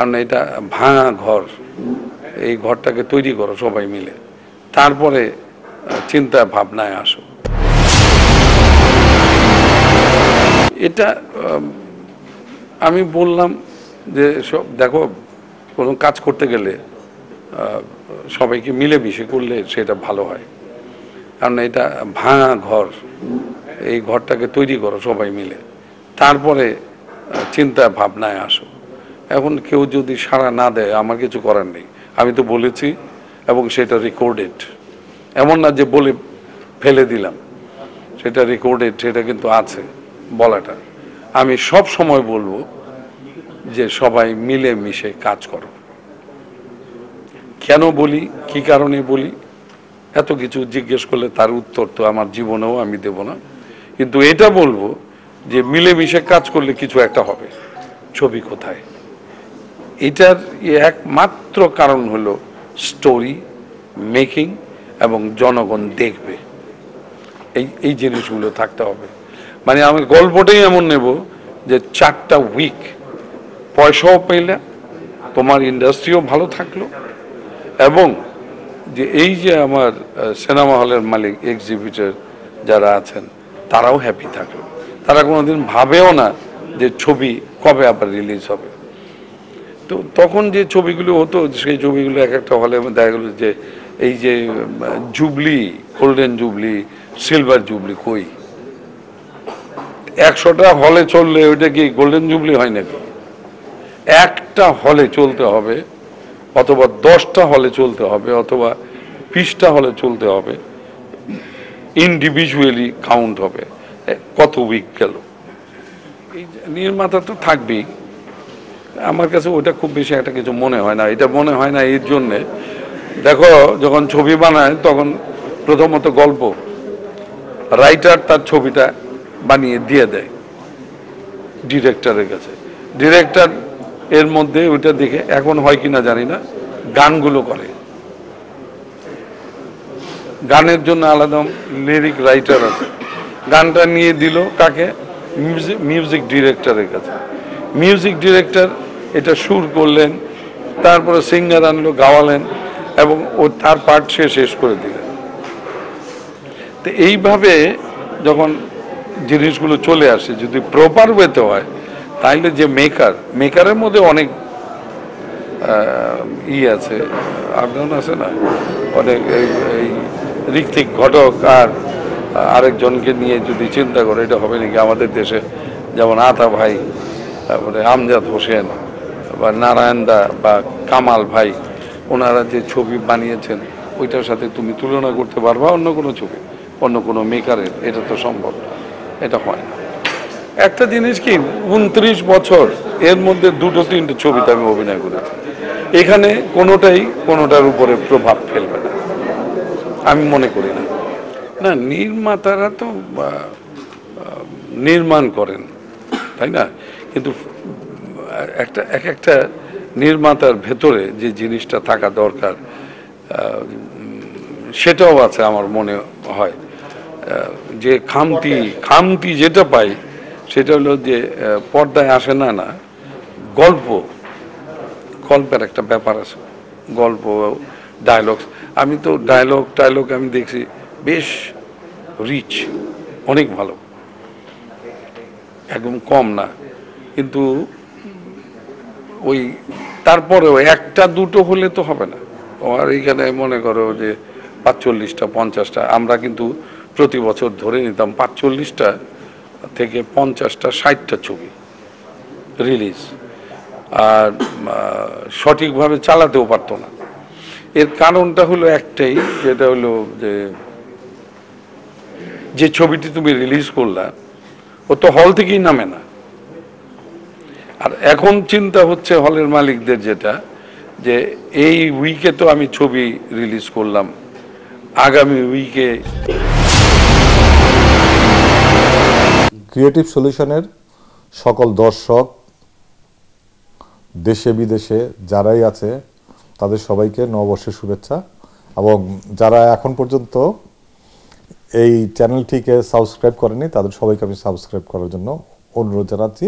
কারণ এটা ভাঙা ঘর, এই ঘরটাকে তৈরি করো সবাই মিলে, তারপরে চিন্তা ভাবনায় আসো। এটা আমি বললাম যে সব দেখো, কোনো কাজ করতে গেলে সবাইকে মিলেমিশে করলে সেটা ভালো হয়, কারণ এটা ভাঙা ঘর, এই ঘরটাকে তৈরি করো সবাই মিলে, তারপরে চিন্তা ভাবনায় আসো। এখন কেউ যদি সাড়া না দেয় আমার কিছু করার নেই, আমি তো বলেছি এবং সেটা রেকর্ডেড, এমন না যে বলে ফেলে দিলাম, সেটা রেকর্ডেড, সেটা কিন্তু আছে বলাটা। আমি সব সময় বলবো যে সবাই মিলে মিশে কাজ করো। কেন বলি, কি কারণে বলি, এত কিছু জিজ্ঞেস করলে তার উত্তর তো আমার জীবনেও আমি দেব না, কিন্তু এটা বলবো যে মিলেমিশে কাজ করলে কিছু একটা হবে। ছবি কোথায়, এটার একমাত্র কারণ হলো স্টোরি মেকিং এবং জনগণ দেখবে, এই জিনিসগুলো থাকতে হবে। মানে আমি গল্পটাই এমন নেব যে 4টা উইক পয়সাও পেলে, তোমার ইন্ডাস্ট্রিও ভালো থাকলো, এবং যে এই যে আমার সিনেমা হলের মালিক এক্সিবিটর যারা আছেন তারাও হ্যাপি থাকলো। তারা কোনোদিন ভাবেও না যে ছবি কবে আবার রিলিজ হবে। তো তখন যে ছবিগুলো হতো, সেই ছবিগুলো এক একটা হলে দেখা গেল যে এই যে jubilee, golden jubilee, silver jubilee কই, 100টা হলে চললে ওইটা কি গোল্ডেন জুবলি হয় নাকি? একটা হলে চলতে হবে, অথবা 10টা হলে চলতে হবে, অথবা 20টা হলে চলতে হবে, ইন্ডিভিজুয়ালি কাউন্ট হবে। কত উইক গেল, এই নির্মাতা তো থাকবেই। আমার কাছে ওটা খুব বেশি একটা কিছু মনে হয় না। এটা মনে হয় না এর জন্যে, দেখো যখন ছবি বানায় তখন প্রথমত গল্প রাইটার তার ছবিটা বানিয়ে দিয়ে দেয় ডিরেক্টরের কাছে, ডিরেক্টর এর মধ্যে ওইটা দেখে, এখন হয় কিনা জানি না, গানগুলো করে, গানের জন্য আলাদা লিরিক রাইটার আছে, গানটা নিয়ে দিল কাকে? মিউজিক ডিরেক্টরের কাছে। মিউজিক ডিরেক্টর এটা সুর করলেন, তারপরে সিঙ্গার আনলো, গাওয়ালেন, এবং ও তার পার্ট সে শেষ করে দিলেন। তো এইভাবে যখন জিনিসগুলো চলে আসে, যদি প্রপার ওয়েতে হয়, তাইলে যে মেকারের মধ্যে অনেক আছে, আগ্রহ আছে না, অনেক এই ঋত্বিক ঘটক আর আরেকজনকে নিয়ে যদি চিন্তা করে, এটা হবে নাকি আমাদের দেশে? যেমন আতা ভাই, তারপরে আমজাদ হোসেন বা নারায়ণ দা বা কামাল ভাই, ওনারা যে ছবি বানিয়েছেন ওইটার সাথে তুমি তুলনা করতে পারবা অন্য কোনো ছবি, অন্য কোনো মেকারের? এটা তো সম্ভব না, এটা হয় না। একটা জিনিস কি, 29 বছর এর মধ্যে 2-3টে ছবিতে আমি অভিনয় করেছি, এখানে কোনোটার উপরে প্রভাব ফেলবে না আমি মনে করি না। না, নির্মাতারা তো নির্মাণ করেন, তাই না? কিন্তু একটা নির্মাতার ভেতরে যে জিনিসটা থাকা দরকার, সেটাও আছে আমার মনে হয়। যে খামতি যেটা পাই সেটা হলো যে পর্দায় আসে না, গল্পের একটা ব্যাপার আছে, গল্প, ডায়লগ। আমি তো ডায়লগ আমি দেখছি বেশ রিচ, অনেক ভালো, একদম কম না, কিন্তু ওই তারপরেও 1-2 হলে তো হবে না। আর এইখানে মনে করো যে 45টা 50টা, আমরা কিন্তু প্রতি বছর ধরে নিতাম 45টা থেকে 50টা 60টা ছবি রিলিজ, আর সঠিকভাবে চালাতেও পারতো না। এর কারণটা হলো একটাই, যেটা হলো যে ছবিটি তুমি রিলিজ করলা ও তো হল থেকেই নামে না। আর এখন চিন্তা হচ্ছে হলের মালিকদের যেটা, যে এই উইকে তো আমি ছবি রিলিজ করলাম, আগামী উইকে। ক্রিয়েটিভ সলিউশনের সকল দর্শক, দেশে বিদেশে যারাই আছে, তাদের সবাইকে নববর্ষের শুভেচ্ছা। এবং যারা এখন পর্যন্ত এই চ্যানেলটিকে সাবস্ক্রাইব করেনি, তাদের সবাইকে আমি সাবস্ক্রাইব করার জন্য অনুরোধ জানাচ্ছি।